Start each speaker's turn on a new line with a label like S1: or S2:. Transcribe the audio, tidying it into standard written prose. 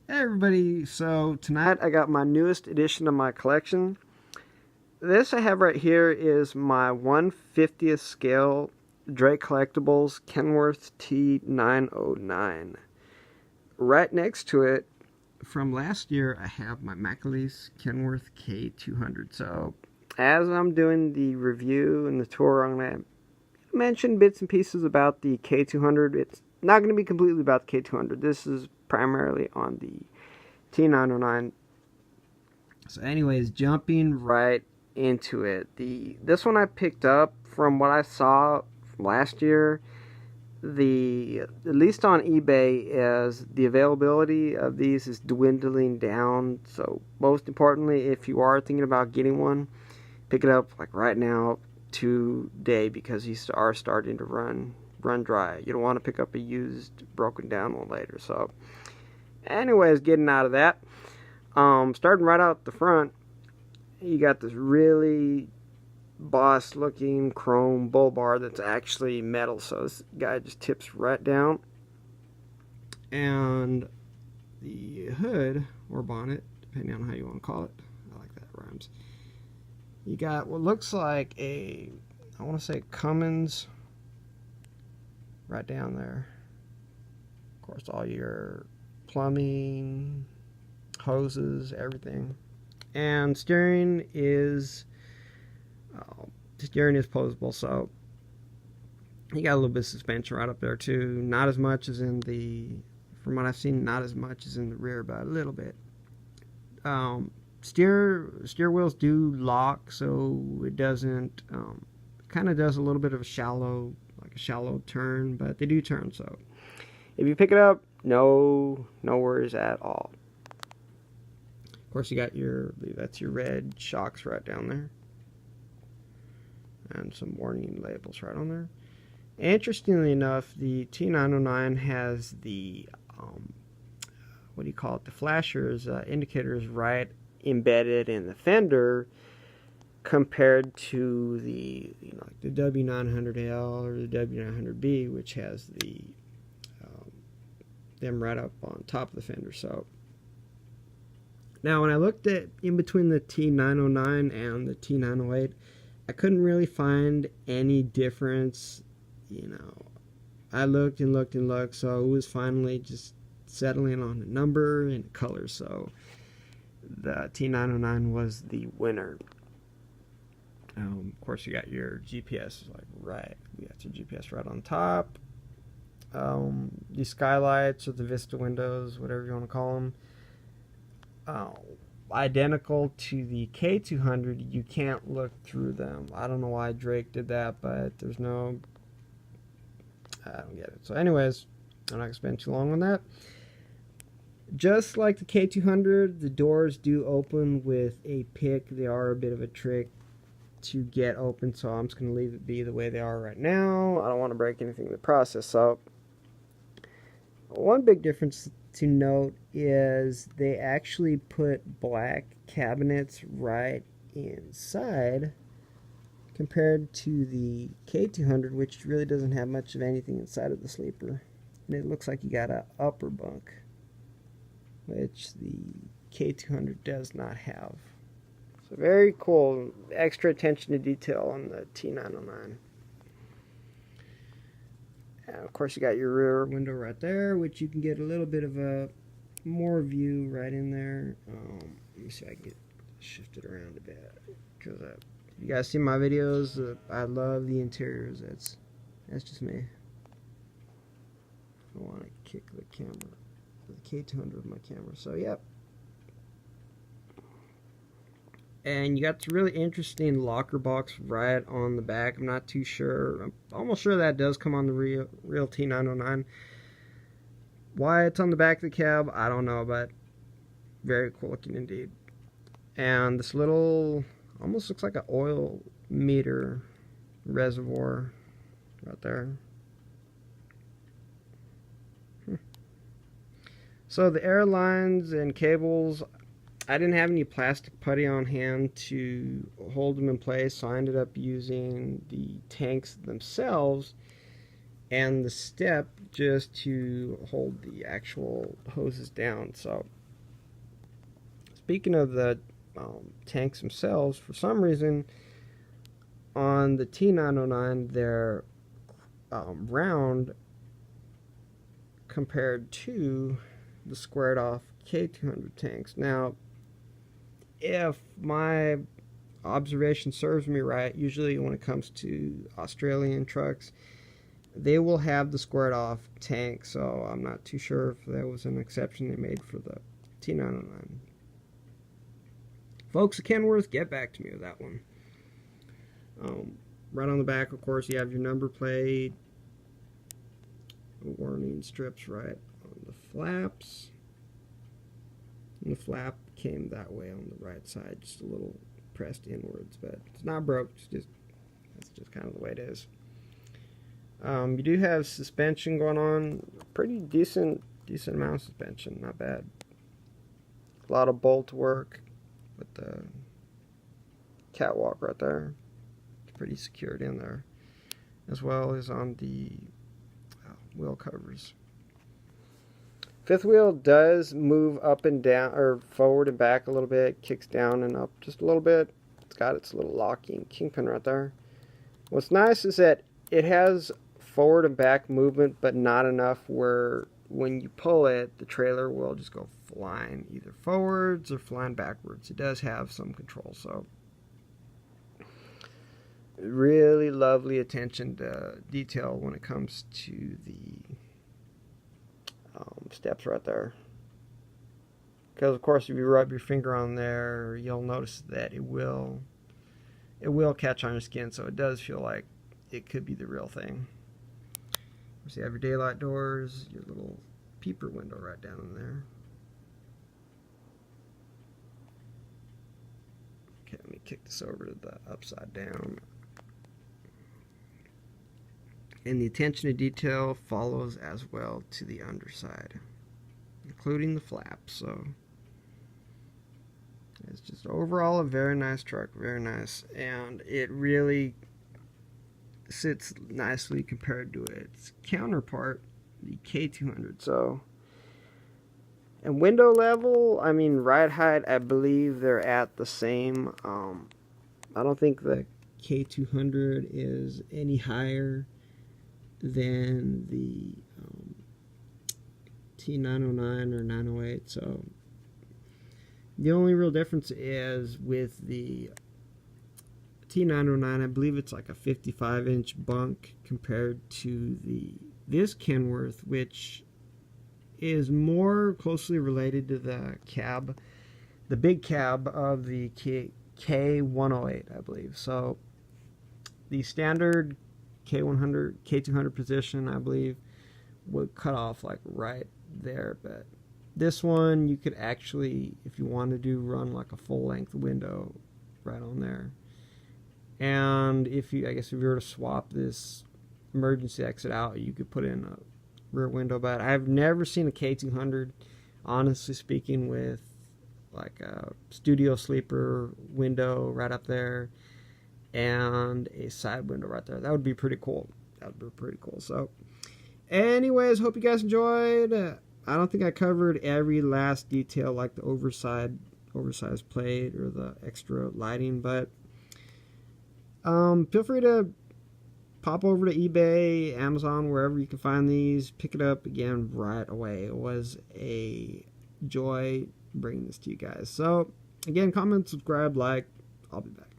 S1: Hey everybody, so tonight I got my newest edition of my collection. This I have right here is my 1/50th scale Drake Collectibles Kenworth T909. Right next to it, from last year, I have my Macaleese Kenworth K200. So as I'm doing the review and the tour, I'm going to mention bits and pieces about the K200. It's not going to be completely about the K200. This is primarily on the T909. So anyways, jumping right into it. This one I picked up from what I saw from last year. At least on eBay, is the availability of these is dwindling down. So most importantly, if you are thinking about getting one, pick it up like right now today, because these are starting to run dry. You don't want to pick up a used, broken down one later. So anyways, getting out of that, starting right out the front, you got this really boss looking chrome bull bar that's actually metal, so this guy just tips right down. And the hood or bonnet, depending on how you want to call it, I like that, rhymes. You got what looks like I want to say Cummins right down there. Of course, all your plumbing, hoses, everything. And steering is posable, so you got a little bit of suspension right up there too. Not as much as in from what I've seen, not as much as in the rear, but a little bit. Steer wheels do lock, so it doesn't. Kind of does a little bit of a shallow turn, but they do turn. So if you pick it up, no worries at all. Of course, you got that's your red shocks right down there, and some warning labels right on there. Interestingly enough, the T909 has the what do you call it? The flashers, indicators right embedded in the fender, compared to the the W900L or the W900B, which has them right up on top of the fender. So now, when I looked at in between the T909 and the T908, I couldn't really find any difference. I looked and looked and looked, so it was finally just settling on a number and a color. So the T909 was the winner. Of course, you got your GPS We got your GPS right on top. The skylights or the Vista windows, whatever you want to call them. Identical to the K200, you can't look through them. I don't know why Drake did that, but I don't get it. So anyways, I'm not going to spend too long on that. Just like the K200, the doors do open with a pick. They are a bit of a trick to get open, so I'm just going to leave it be the way they are right now. I don't want to break anything in the process. So one big difference to note is they actually put black cabinets right inside, compared to the K200, which really doesn't have much of anything inside of the sleeper. And it looks like you got an upper bunk, which the K200 does not have. So very cool. Extra attention to detail on the T909. And of course, you got your rear window right there, which you can get a little bit of a more view right in there. Let me see if I can get shifted around a bit, because you guys see my videos. I love the interiors. That's just me. I want to kick the camera, the K200 with my camera. So yep. And you got this really interesting locker box right on the back. I'm not too sure. I'm almost sure that does come on the real T909. Why it's on the back of the cab, I don't know, but very cool looking indeed. And this little, almost looks like an oil meter reservoir right there. So the air lines and cables, I didn't have any plastic putty on hand to hold them in place, so I ended up using the tanks themselves and the step just to hold the actual hoses down. So speaking of the tanks themselves, for some reason on the T909 they're round compared to the squared off K200 tanks. Now, if my observation serves me right, usually when it comes to Australian trucks, they will have the squared off tank, so I'm not too sure if that was an exception they made for the T909. Folks at Kenworth, get back to me with that one. Right on the back, of course, you have your number plate, warning strips right on the flaps, and the flap came that way on the right side, just a little pressed inwards, but it's not broke. That's just kind of the way it is. You do have suspension going on, pretty decent amount of suspension, not bad. A lot of bolt work with the catwalk right there. It's pretty secured in there, as well as on the wheel covers. Fifth wheel does move up and down, or forward and back a little bit, kicks down and up just a little bit. It's got its little locking kingpin right there. What's nice is that it has forward and back movement, but not enough where when you pull it, the trailer will just go flying either forwards or flying backwards. It does have some control, so really lovely attention to detail when it comes to the steps right there. Because of course, if you rub your finger on there, you'll notice that it will catch on your skin. So it does feel like it could be the real thing. So you have your daylight doors, your little peeper window right down in there. Okay, let me kick this over to the upside down. And the attention to detail follows as well to the underside, including the flaps. So it's just overall a very nice truck, very nice, and it really sits nicely compared to its counterpart, the K200. So, and window level, I mean ride height, I believe they're at the same. I don't think the K200 is any higher than the T909 or 908. So the only real difference is with the T909, I believe it's like a 55-inch bunk compared to this Kenworth, which is more closely related to the cab, the big cab of the K108, I believe. So the standard K200 position, I believe, would cut off like right there, but this one you could actually, if you wanted to, run like a full-length window right on there. And if you were to swap this emergency exit out, you could put in a rear window. But I've never seen a K200, honestly speaking, with like a studio sleeper window right up there and a side window right there. That would be pretty cool. That would be pretty cool. So anyways, hope you guys enjoyed. I don't think I covered every last detail like the oversized plate or the extra lighting, but feel free to pop over to eBay, Amazon, wherever you can find these. Pick it up again right away. It was a joy bringing this to you guys. So again, comment, subscribe, like. I'll be back.